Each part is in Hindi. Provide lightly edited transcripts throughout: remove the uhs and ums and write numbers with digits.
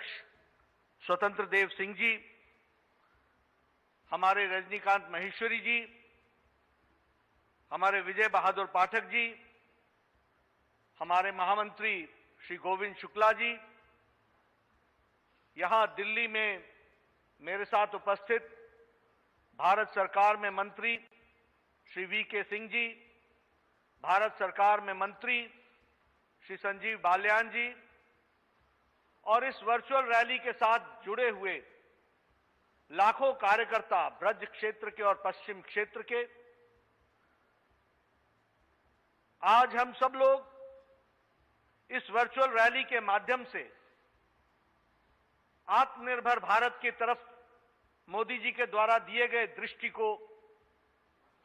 अध्यक्ष स्वतंत्र देव सिंह जी, हमारे रजनीकांत महेश्वरी जी, हमारे विजय बहादुर पाठक जी, हमारे महामंत्री श्री गोविंद शुक्ला जी, यहां दिल्ली में मेरे साथ उपस्थित भारत सरकार में मंत्री श्री वी.के. सिंह जी, भारत सरकार में मंत्री श्री संजीव बालियान जी और इस वर्चुअल रैली के साथ जुड़े हुए लाखों कार्यकर्ता ब्रज क्षेत्र के और पश्चिम क्षेत्र के, आज हम सब लोग इस वर्चुअल रैली के माध्यम से आत्मनिर्भर भारत की तरफ मोदी जी के द्वारा दिए गए दृष्टि को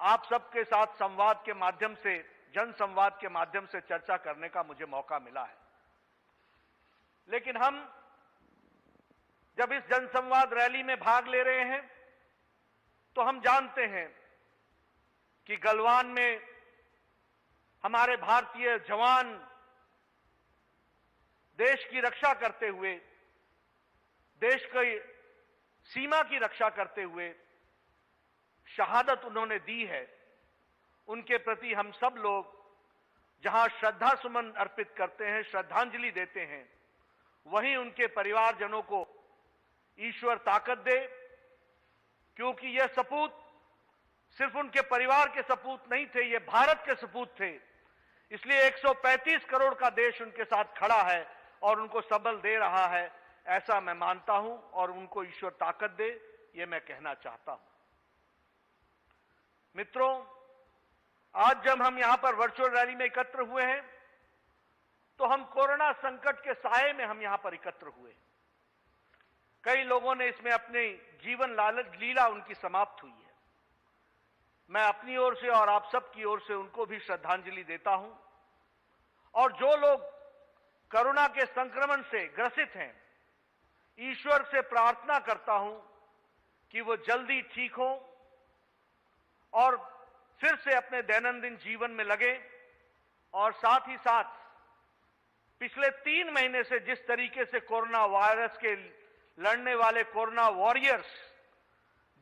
आप सबके साथ संवाद के माध्यम से, जन संवाद के माध्यम से चर्चा करने का मुझे मौका मिला है। लेकिन हम जब इस जनसंवाद रैली में भाग ले रहे हैं तो हम जानते हैं कि गलवान में हमारे भारतीय जवान देश की रक्षा करते हुए, देश की सीमा की रक्षा करते हुए शहादत उन्होंने दी है। उनके प्रति हम सब लोग जहां श्रद्धा सुमन अर्पित करते हैं, श्रद्धांजलि देते हैं, वहीं उनके परिवारजनों को ईश्वर ताकत दे, क्योंकि यह सपूत सिर्फ उनके परिवार के सपूत नहीं थे, ये भारत के सपूत थे। इसलिए 135 करोड़ का देश उनके साथ खड़ा है और उनको सबल दे रहा है, ऐसा मैं मानता हूं और उनको ईश्वर ताकत दे, ये मैं कहना चाहता हूं। मित्रों, आज जब हम यहां पर वर्चुअल रैली में एकत्र हुए हैं तो हम कोरोना संकट के साए में हम यहां पर एकत्र हुए। कई लोगों ने इसमें अपनी जीवन लीला उनकी समाप्त हुई है। मैं अपनी ओर से और आप सब की ओर से उनको भी श्रद्धांजलि देता हूं और जो लोग कोरोना के संक्रमण से ग्रसित हैं, ईश्वर से प्रार्थना करता हूं कि वो जल्दी ठीक हो और फिर से अपने दैनंदिन जीवन में लगे और साथ ही साथ पिछले 3 महीने से जिस तरीके से कोरोना वायरस के लड़ने वाले कोरोना वॉरियर्स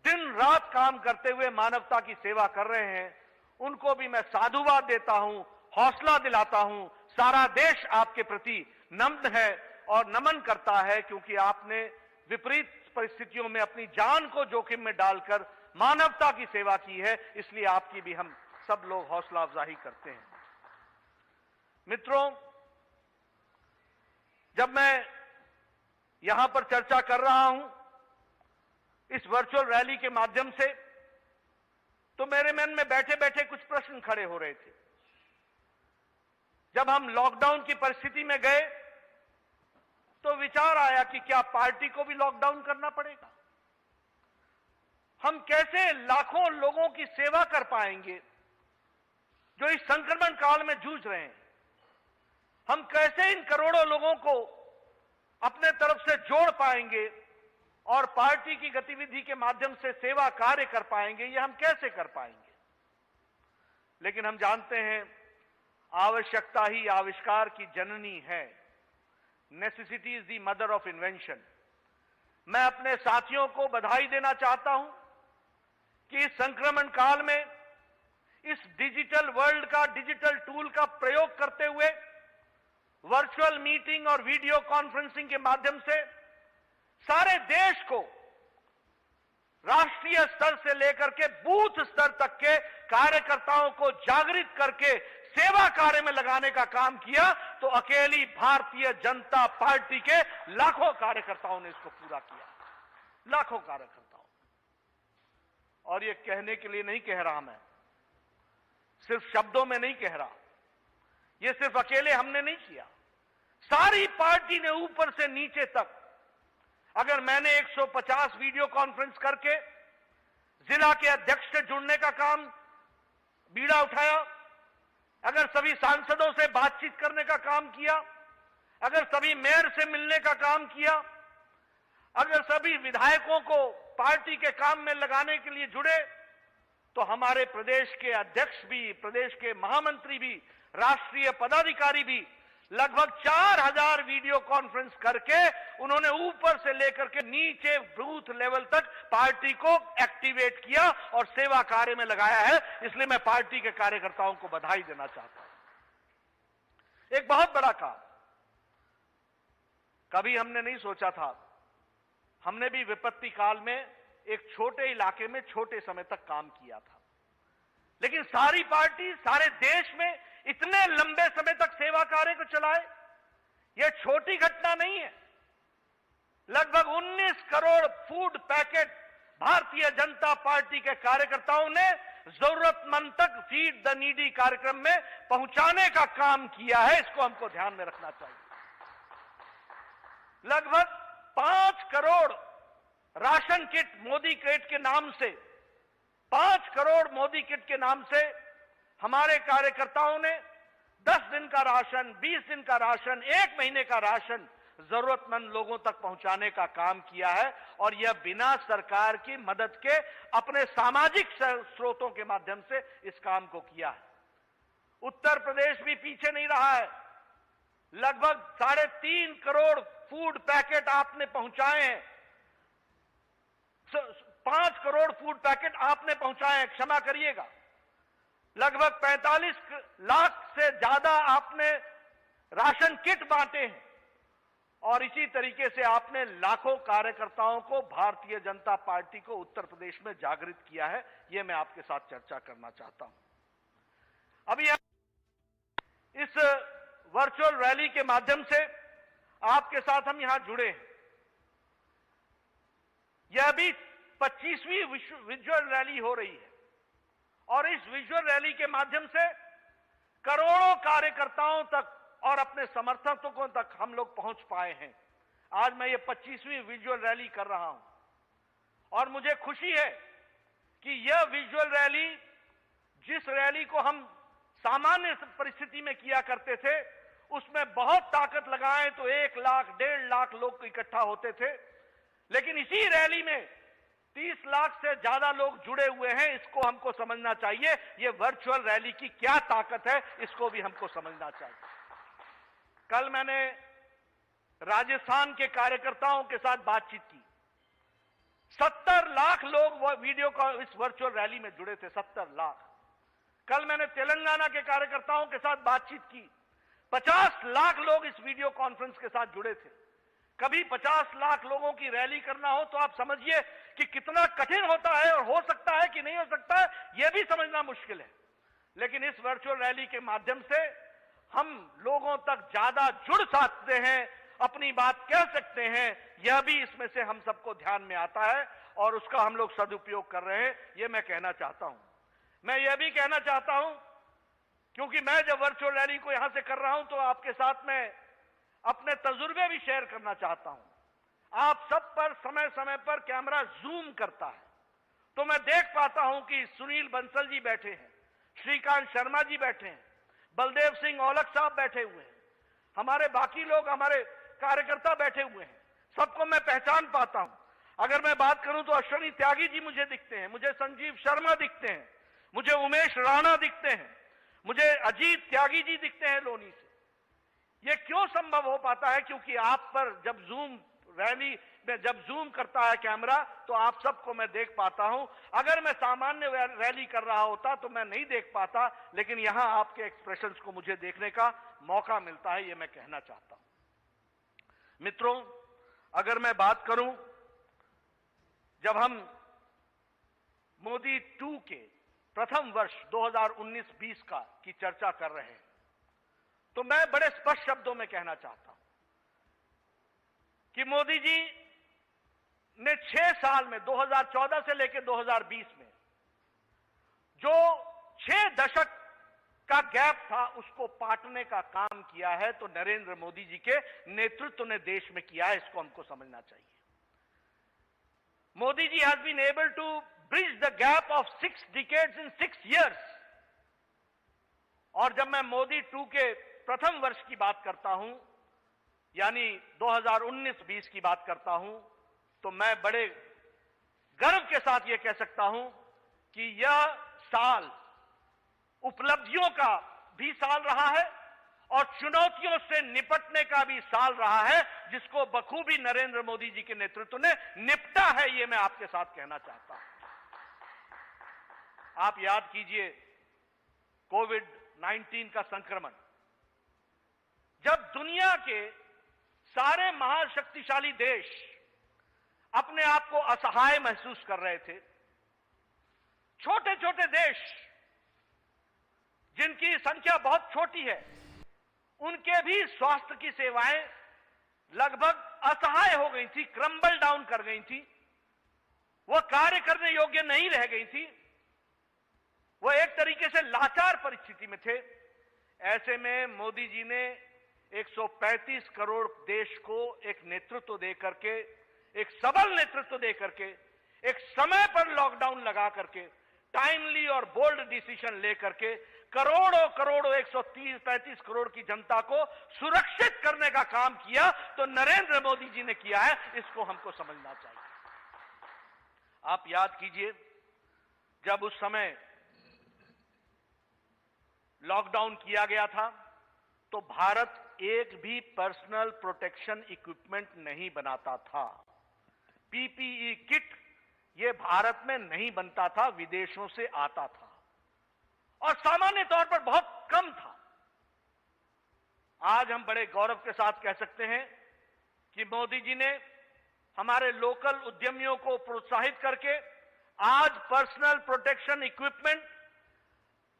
दिन रात काम करते हुए मानवता की सेवा कर रहे हैं, उनको भी मैं साधुवाद देता हूं, हौसला दिलाता हूं। सारा देश आपके प्रति नम्र है और नमन करता है, क्योंकि आपने विपरीत परिस्थितियों में अपनी जान को जोखिम में डालकर मानवता की सेवा की है, इसलिए आपकी भी हम सब लोग हौसला अफजाई करते हैं। मित्रों, जब मैं यहां पर चर्चा कर रहा हूं इस वर्चुअल रैली के माध्यम से, तो मेरे मन में बैठे बैठे कुछ प्रश्न खड़े हो रहे थे। जब हम लॉकडाउन की परिस्थिति में गए तो विचार आया कि क्या पार्टी को भी लॉकडाउन करना पड़ेगा? हम कैसे लाखों लोगों की सेवा कर पाएंगे जो इस संक्रमण काल में जूझ रहे हैं? हम कैसे इन करोड़ों लोगों को अपने तरफ से जोड़ पाएंगे और पार्टी की गतिविधि के माध्यम से सेवा कार्य कर पाएंगे? ये हम कैसे कर पाएंगे? लेकिन हम जानते हैं आवश्यकता ही आविष्कार की जननी है। Necessity is the mother of invention. मैं अपने साथियों को बधाई देना चाहता हूं कि इस संक्रमण काल में इस डिजिटल वर्ल्ड का, डिजिटल टूल का प्रयोग करते हुए वर्चुअल मीटिंग और वीडियो कॉन्फ्रेंसिंग के माध्यम से सारे देश को राष्ट्रीय स्तर से लेकर के बूथ स्तर तक के कार्यकर्ताओं को जागृत करके सेवा कार्य में लगाने का काम किया, तो अकेली भारतीय जनता पार्टी के लाखों कार्यकर्ताओं ने इसको पूरा किया। लाखों कार्यकर्ताओं। और ये कहने के लिए नहीं कह रहा मैं, सिर्फ शब्दों में नहीं कह रहा, ये सिर्फ अकेले हमने नहीं किया, सारी पार्टी ने ऊपर से नीचे तक। अगर मैंने 150 वीडियो कॉन्फ्रेंस करके जिला के अध्यक्ष से जुड़ने का काम बीड़ा उठाया, अगर सभी सांसदों से बातचीत करने का काम किया, अगर सभी मेयर से मिलने का काम किया, अगर सभी विधायकों को पार्टी के काम में लगाने के लिए जुड़े, तो हमारे प्रदेश के अध्यक्ष भी, प्रदेश के महामंत्री भी, राष्ट्रीय पदाधिकारी भी लगभग 4000 वीडियो कॉन्फ्रेंस करके उन्होंने ऊपर से लेकर के नीचे बूथ लेवल तक पार्टी को एक्टिवेट किया और सेवा कार्य में लगाया है। इसलिए मैं पार्टी के कार्यकर्ताओं को बधाई देना चाहता हूं। एक बहुत बड़ा काम कभी हमने नहीं सोचा था। हमने भी विपत्ति काल में एक छोटे इलाके में छोटे समय तक काम किया था, लेकिन सारी पार्टी सारे देश में इतने लंबे समय तक सेवा कार्य को चलाए, यह छोटी घटना नहीं है। लगभग 19 crore food packet Bharatiya Janata party के कार्यकर्ताओं ने जरूरतमंद तक फीड द नीडी कार्यक्रम में पहुंचाने का काम किया है। इसको हमको ध्यान में रखना चाहिए। लगभग 5 crore ration kit Modi kit के नाम से, 5 करोड़ मोदी किट के नाम से हमारे कार्यकर्ताओं ने 10 दिन का राशन, 20 दिन का राशन, 1 महीने का राशन जरूरतमंद लोगों तक पहुंचाने का काम किया है। और यह बिना सरकार की मदद के अपने सामाजिक स्रोतों के माध्यम से इस काम को किया है। उत्तर प्रदेश भी पीछे नहीं रहा है। लगभग 3.5 करोड़ फूड पैकेट आपने पहुंचाए हैं। 5 करोड़ फूड पैकेट आपने पहुंचाए हैं, क्षमा करिएगा। लगभग 45 लाख से ज्यादा आपने राशन किट बांटे हैं। और इसी तरीके से आपने लाखों कार्यकर्ताओं को, भारतीय जनता पार्टी को उत्तर प्रदेश में जागृत किया है। यह मैं आपके साथ चर्चा करना चाहता हूं। अभी इस वर्चुअल रैली के माध्यम से आपके साथ हम यहां जुड़े हैं। यह भी 25वीं विजुअल रैली हो रही है और इस विजुअल रैली के माध्यम से करोड़ों कार्यकर्ताओं तक और अपने समर्थकों तक हम लोग पहुंच पाए हैं। आज मैं ये 25वीं विजुअल रैली कर रहा हूं और मुझे खुशी है कि यह विजुअल रैली, जिस रैली को हम सामान्य परिस्थिति में किया करते थे, उसमें बहुत ताकत लगाएं तो 1 लाख, 1.5 लाख लोग इकट्ठा होते थे, लेकिन इसी रैली में 30 लाख से ज्यादा लोग जुड़े हुए हैं। इसको हमको समझना चाहिए। यह वर्चुअल रैली की क्या ताकत है, इसको भी हमको समझना चाहिए। कल मैंने राजस्थान के कार्यकर्ताओं के साथ बातचीत की। 70 लाख लोग वीडियो का इस वर्चुअल रैली में जुड़े थे, 70 लाख। कल मैंने तेलंगाना के कार्यकर्ताओं के साथ बातचीत की। 50 लाख लोग इस वीडियो कॉन्फ्रेंस के साथ जुड़े थे। कभी 50 लाख लोगों की रैली करना हो तो आप समझिए कि कितना कठिन होता है, और हो सकता है कि नहीं हो सकता है, यह भी समझना मुश्किल है। लेकिन इस वर्चुअल रैली के माध्यम से हम लोगों तक ज्यादा जुड़ सकते हैं, अपनी बात कह सकते हैं। यह भी इसमें से हम सबको ध्यान में आता है और उसका हम लोग सदुपयोग कर रहे हैं, यह मैं कहना चाहता हूं। मैं यह भी कहना चाहता हूं, क्योंकि मैं जब वर्चुअल रैली को यहां से कर रहा हूं तो आपके साथ में अपने तजुर्बे भी शेयर करना चाहता हूं। आप सब पर समय समय पर कैमरा जूम करता है तो मैं देख पाता हूं कि सुनील बंसल जी बैठे हैं, श्रीकांत शर्मा जी बैठे हैं, बलदेव सिंह औलख साहब बैठे हुए हैं, हमारे बाकी लोग, हमारे कार्यकर्ता बैठे हुए हैं। सबको मैं पहचान पाता हूं। अगर मैं बात करूं तो अश्विनी त्यागी जी मुझे दिखते हैं, मुझे संजीव शर्मा दिखते हैं, मुझे उमेश राणा दिखते हैं, मुझे अजीत त्यागी जी दिखते हैं लोनी से। यह क्यों संभव हो पाता है? क्योंकि आप पर जब जूम रैली में जब जूम करता है कैमरा तो आप सबको मैं देख पाता हूं। अगर मैं सामान्य रैली कर रहा होता तो मैं नहीं देख पाता, लेकिन यहां आपके एक्सप्रेशंस को मुझे देखने का मौका मिलता है, यह मैं कहना चाहता हूं। मित्रों, अगर मैं बात करूं, जब हम मोदी 2 के प्रथम वर्ष 2019-20 की चर्चा कर रहे हैं तो मैं बड़े स्पष्ट शब्दों में कहना चाहता हूं कि मोदी जी ने 6 साल में 2014 से लेकर 2020 में जो 6 दशक का गैप था उसको पाटने का काम किया है, तो नरेंद्र मोदी जी के नेतृत्व ने देश में किया है। इसको हमको समझना चाहिए। Modi ji has been able to bridge the gap of 6 decades in 6 years। और जब मैं मोदी 2 के प्रथम वर्ष की बात करता हूं, यानी 2019-20 की बात करता हूं, तो मैं बड़े गर्व के साथ यह कह सकता हूं कि यह साल उपलब्धियों का भी साल रहा है और चुनौतियों से निपटने का भी साल रहा है, जिसको बखूबी नरेंद्र मोदी जी के नेतृत्व ने निपटा है, ये मैं आपके साथ कहना चाहता हूं। आप याद कीजिए कोविड-19 का संक्रमण, जब दुनिया के सारे महाशक्तिशाली देश अपने आप को असहाय महसूस कर रहे थे, छोटे छोटे देश जिनकी संख्या बहुत छोटी है, उनके भी स्वास्थ्य की सेवाएं लगभग असहाय हो गई थी, क्रम्बल डाउन कर गई थी, वह कार्य करने योग्य नहीं रह गई थी, वह एक तरीके से लाचार परिस्थिति में थे। ऐसे में मोदी जी ने 135 करोड़ देश को एक नेतृत्व दे करके, एक सबल नेतृत्व दे करके, एक समय पर लॉकडाउन लगा करके, टाइमली और बोल्ड डिसीजन लेकर के करोड़ों करोड़ों 130-35 करोड़ की जनता को सुरक्षित करने का काम किया, तो नरेंद्र मोदी जी ने किया है, इसको हमको समझना चाहिए। आप याद कीजिए जब उस समय लॉकडाउन किया गया था, तो भारत एक भी पर्सनल प्रोटेक्शन इक्विपमेंट नहीं बनाता था। पीपीई किट ये भारत में नहीं बनता था, विदेशों से आता था और सामान्य तौर पर बहुत कम था। आज हम बड़े गौरव के साथ कह सकते हैं कि मोदी जी ने हमारे लोकल उद्यमियों को प्रोत्साहित करके आज पर्सनल प्रोटेक्शन इक्विपमेंट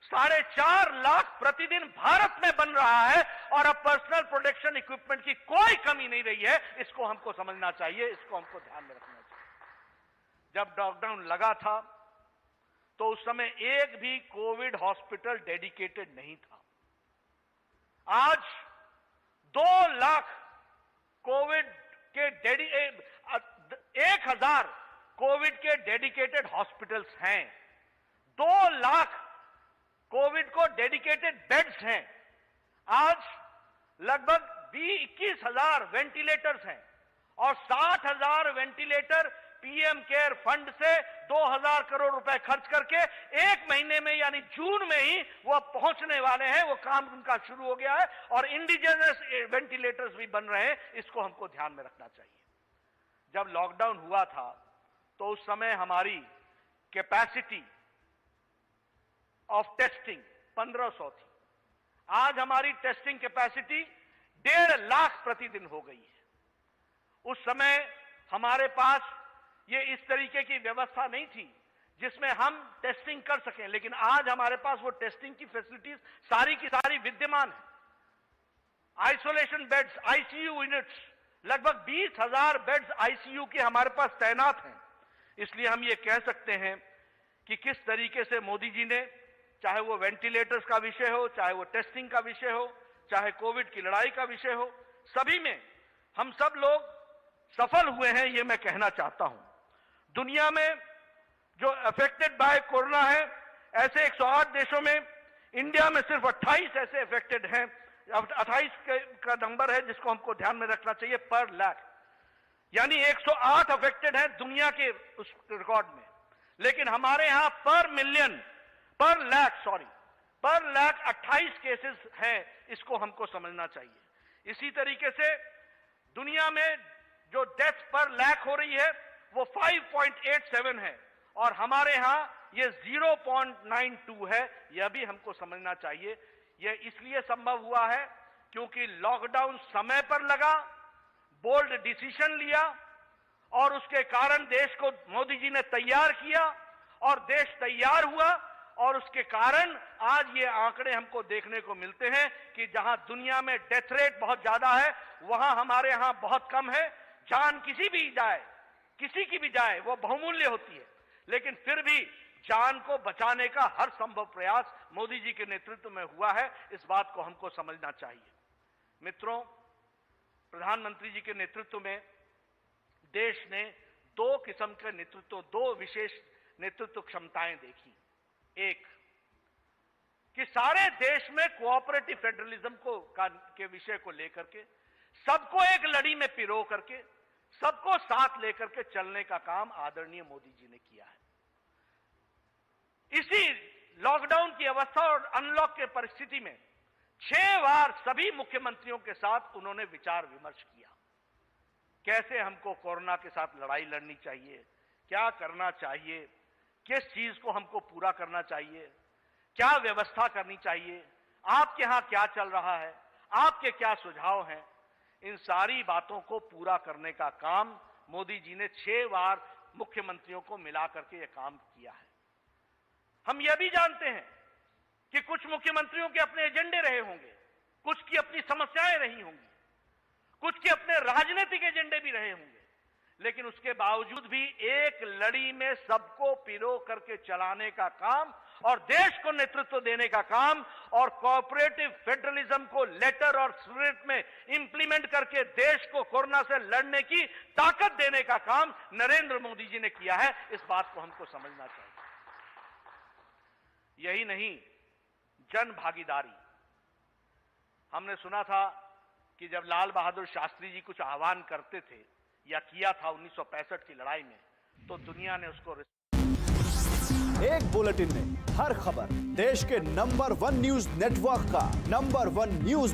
4.5 लाख प्रतिदिन भारत में बन रहा है और अब पर्सनल प्रोटेक्शन इक्विपमेंट की कोई कमी नहीं रही है। इसको हमको समझना चाहिए, इसको हमको ध्यान में रखना चाहिए। जब लॉकडाउन लगा था तो उस समय एक भी कोविड हॉस्पिटल डेडिकेटेड नहीं था। आज 2 लाख कोविड के 1000 कोविड के डेडिकेटेड हॉस्पिटल्स हैं, 2 लाख कोविड को डेडिकेटेड बेड्स हैं। आज लगभग 21,000 वेंटिलेटर्स हैं और 60,000 वेंटिलेटर पीएम केयर फंड से 2,000 करोड़ रुपए खर्च करके 1 महीने में यानी जून में ही वो पहुंचने वाले हैं। वो काम उनका शुरू हो गया है और इंडिजिनस वेंटिलेटर्स भी बन रहे हैं। इसको हमको ध्यान में रखना चाहिए। जब लॉकडाउन हुआ था तो उस समय हमारी कैपेसिटी ऑफ टेस्टिंग 1500 थी। आज हमारी टेस्टिंग कैपेसिटी 1.5 लाख प्रतिदिन हो गई है। उस समय हमारे पास ये इस तरीके की व्यवस्था नहीं थी जिसमें हम टेस्टिंग कर सकें, लेकिन आज हमारे पास वो टेस्टिंग की फैसिलिटीज सारी की सारी विद्यमान है। आइसोलेशन बेड्स, आईसीयू यूनिट्स, लगभग 20,000 बेड्स आईसीयू के हमारे पास तैनात हैं। इसलिए हम ये कह सकते हैं कि किस तरीके से मोदी जी ने, चाहे वो वेंटिलेटर्स का विषय हो, चाहे वो टेस्टिंग का विषय हो, चाहे कोविड की लड़ाई का विषय हो, सभी में हम सब लोग सफल हुए हैं, ये मैं कहना चाहता हूं। दुनिया में जो अफेक्टेड बाय कोरोना है, ऐसे 108 देशों में, इंडिया में सिर्फ 28 ऐसे अफेक्टेड हैं। 28 का नंबर है जिसको हमको ध्यान में रखना चाहिए पर लाख, यानी 108 अफेक्टेड हैं दुनिया के उस रिकॉर्ड में, लेकिन हमारे यहां पर लाख 28 केसेस हैं। इसको हमको समझना चाहिए। इसी तरीके से दुनिया में जो डेथ पर लाख हो रही है वो 5.87 है और हमारे यहां ये 0.92 है। यह भी हमको समझना चाहिए। यह इसलिए संभव हुआ है क्योंकि लॉकडाउन समय पर लगा, बोल्ड डिसीजन लिया और उसके कारण देश को मोदी जी ने तैयार किया और देश तैयार हुआ और उसके कारण आज ये आंकड़े हमको देखने को मिलते हैं कि जहां दुनिया में डेथ रेट बहुत ज्यादा है, वहां हमारे यहां बहुत कम है। जान किसी की भी जाए वो बहुमूल्य होती है, लेकिन फिर भी जान को बचाने का हर संभव प्रयास मोदी जी के नेतृत्व में हुआ है। इस बात को हमको समझना चाहिए। मित्रों, प्रधानमंत्री जी के नेतृत्व में देश ने 2 किस्म के नेतृत्व, 2 विशेष नेतृत्व क्षमताएं देखी। एक कि सारे देश में कोऑपरेटिव फेडरलिज्म के विषय को लेकर के सबको एक लड़ी में पिरो करके सबको साथ लेकर के चलने का काम आदरणीय मोदी जी ने किया है। इसी लॉकडाउन की अवस्था और अनलॉक के परिस्थिति में 6 बार सभी मुख्यमंत्रियों के साथ उन्होंने विचार विमर्श किया। कैसे हमको कोरोना के साथ लड़ाई लड़नी चाहिए, क्या करना चाहिए, किस चीज को हमको पूरा करना चाहिए, क्या व्यवस्था करनी चाहिए, आपके यहां क्या चल रहा है, आपके क्या सुझाव हैं। इन सारी बातों को पूरा करने का काम मोदी जी ने 6 बार मुख्यमंत्रियों को मिलाकर के यह काम किया है। हम यह भी जानते हैं कि कुछ मुख्यमंत्रियों के अपने एजेंडे रहे होंगे, कुछ की अपनी समस्याएं रही होंगी, कुछ के अपने राजनीतिक एजेंडे भी रहे होंगे, लेकिन उसके बावजूद भी एक लड़ी में सबको पिरो करके चलाने का काम और देश को नेतृत्व देने का काम और कोऑपरेटिव फेडरलिज्म को लेटर और स्पिरिट में इंप्लीमेंट करके देश को कोरोना से लड़ने की ताकत देने का काम नरेंद्र मोदी जी ने किया है। इस बात को हमको समझना चाहिए। यही नहीं, जन भागीदारी। हमने सुना था कि जब लाल बहादुर शास्त्री जी कुछ आह्वान करते थे या किया था 1965 की लड़ाई में, तो दुनिया ने उसको एक बुलेटिन में हर खबर, देश के नंबर 1 न्यूज नेटवर्क का नंबर 1 न्यूज